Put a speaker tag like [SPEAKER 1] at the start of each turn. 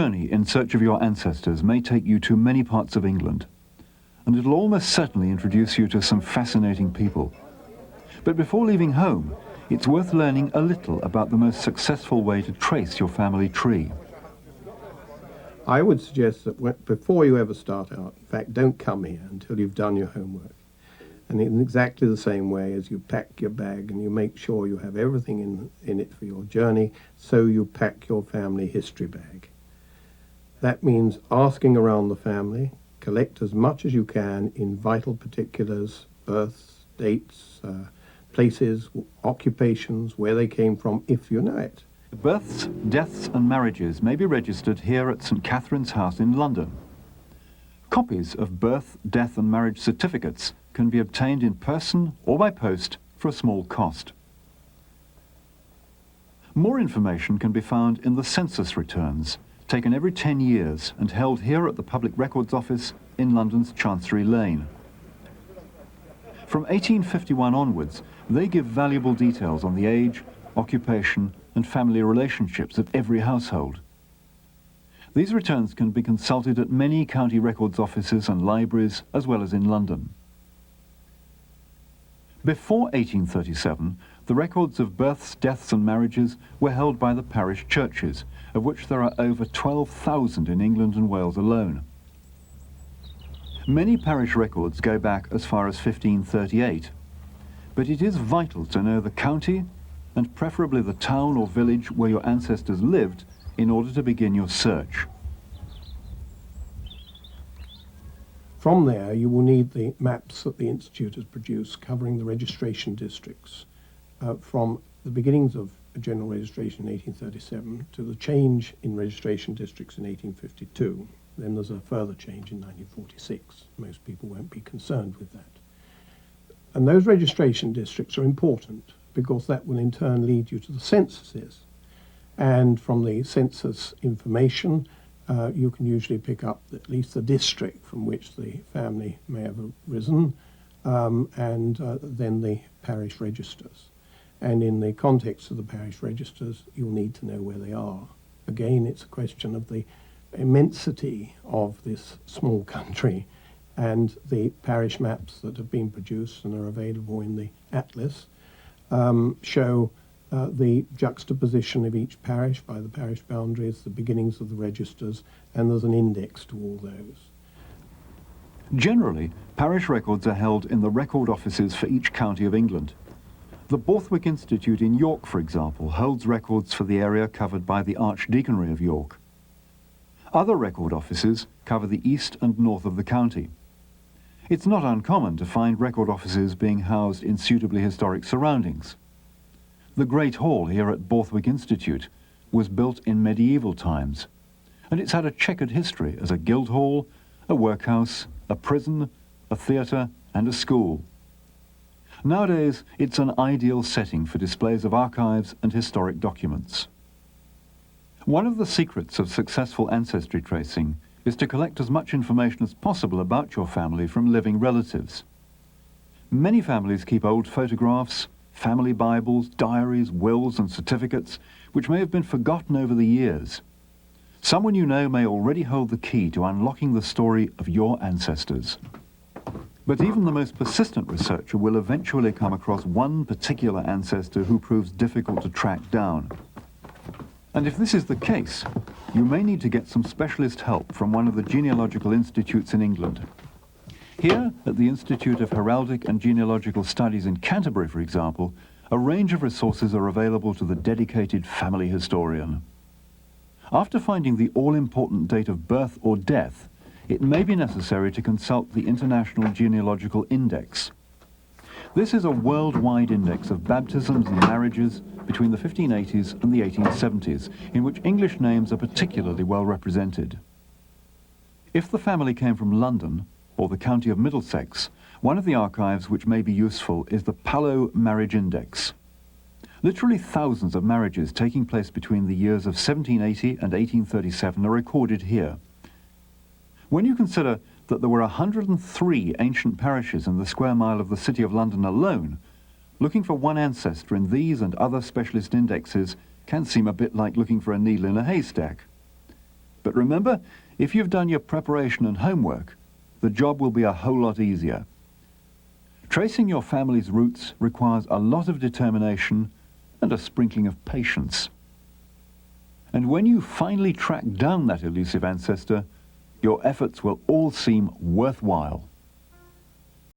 [SPEAKER 1] journey in search of your ancestors may take you to many parts of England, and it'll almost certainly introduce you to some fascinating people. But before leaving home, it's worth learning a little about the most successful way to trace your family tree.
[SPEAKER 2] I would suggest that before you ever start out, in fact, don't come here until you've done your homework. And in exactly the same way as you pack your bag and you make sure you have everything in it for your journey, so you pack your family history bag. That means asking around the family, collect as much as you can in vital particulars, births, dates, places, occupations, where they came from, if you know it.
[SPEAKER 1] Births, deaths and marriages may be registered here at St. Catherine's House in London. Copies of birth, death and marriage certificates can be obtained in person or by post for a small cost. More information can be found in the census returns, taken every 10 years and held here at the Public Records Office in London's Chancery Lane. From 1851 onwards, they give valuable details on the age, occupation and family relationships of every household. These returns can be consulted at many county records offices and libraries, as well as in London. Before 1837, the records of births, deaths and marriages were held by the parish churches, of which there are over 12,000 in England and Wales alone. Many parish records go back as far as 1538, but it is vital to know the county and preferably the town or village where your ancestors lived in order to begin your search.
[SPEAKER 2] From there, you will need the maps that the Institute has produced covering the registration districts from the beginnings of general registration in 1837 to the change in registration districts in 1852. Then there's a further change in 1946. Most people won't be concerned with that. And those registration districts are important because that will in turn lead you to the censuses. And from the census information, you can usually pick up at least the district from which the family may have arisen, and then the parish registers. And in the context of the parish registers, you'll need to know where they are. Again, it's a question of the immensity of this small country, and the parish maps that have been produced and are available in the atlas show the juxtaposition of each parish by the parish boundaries, the beginnings of the registers, and there's an index to all those.
[SPEAKER 1] Generally, parish records are held in the record offices for each county of England. The Borthwick Institute in York, for example, holds records for the area covered by the Archdeaconry of York. Other record offices cover the east and north of the county. It's not uncommon to find record offices being housed in suitably historic surroundings. The Great Hall here at Borthwick Institute was built in medieval times, and it's had a checkered history as a guild hall, a workhouse, a prison, a theatre and a school. Nowadays, it's an ideal setting for displays of archives and historic documents. One of the secrets of successful ancestry tracing is to collect as much information as possible about your family from living relatives. Many families keep old photographs, family Bibles, diaries, wills and certificates, which may have been forgotten over the years. Someone you know may already hold the key to unlocking the story of your ancestors. But even the most persistent researcher will eventually come across one particular ancestor who proves difficult to track down. And if this is the case, you may need to get some specialist help from one of the genealogical institutes in England. Here, at the Institute of Heraldic and Genealogical Studies in Canterbury, for example, a range of resources are available to the dedicated family historian. After finding the all-important date of birth or death, it may be necessary to consult the International Genealogical Index. This is a worldwide index of baptisms and marriages between the 1580s and the 1870s, in which English names are particularly well represented. If the family came from London, or the county of Middlesex, one of the archives which may be useful is the Pallow Marriage Index. Literally thousands of marriages taking place between the years of 1780 and 1837 are recorded here. When you consider that there were 103 ancient parishes in the square mile of the City of London alone, looking for one ancestor in these and other specialist indexes can seem a bit like looking for a needle in a haystack. But remember, if you've done your preparation and homework, the job will be a whole lot easier. Tracing your family's roots requires a lot of determination and a sprinkling of patience. And when you finally track down that elusive ancestor, your efforts will all seem worthwhile.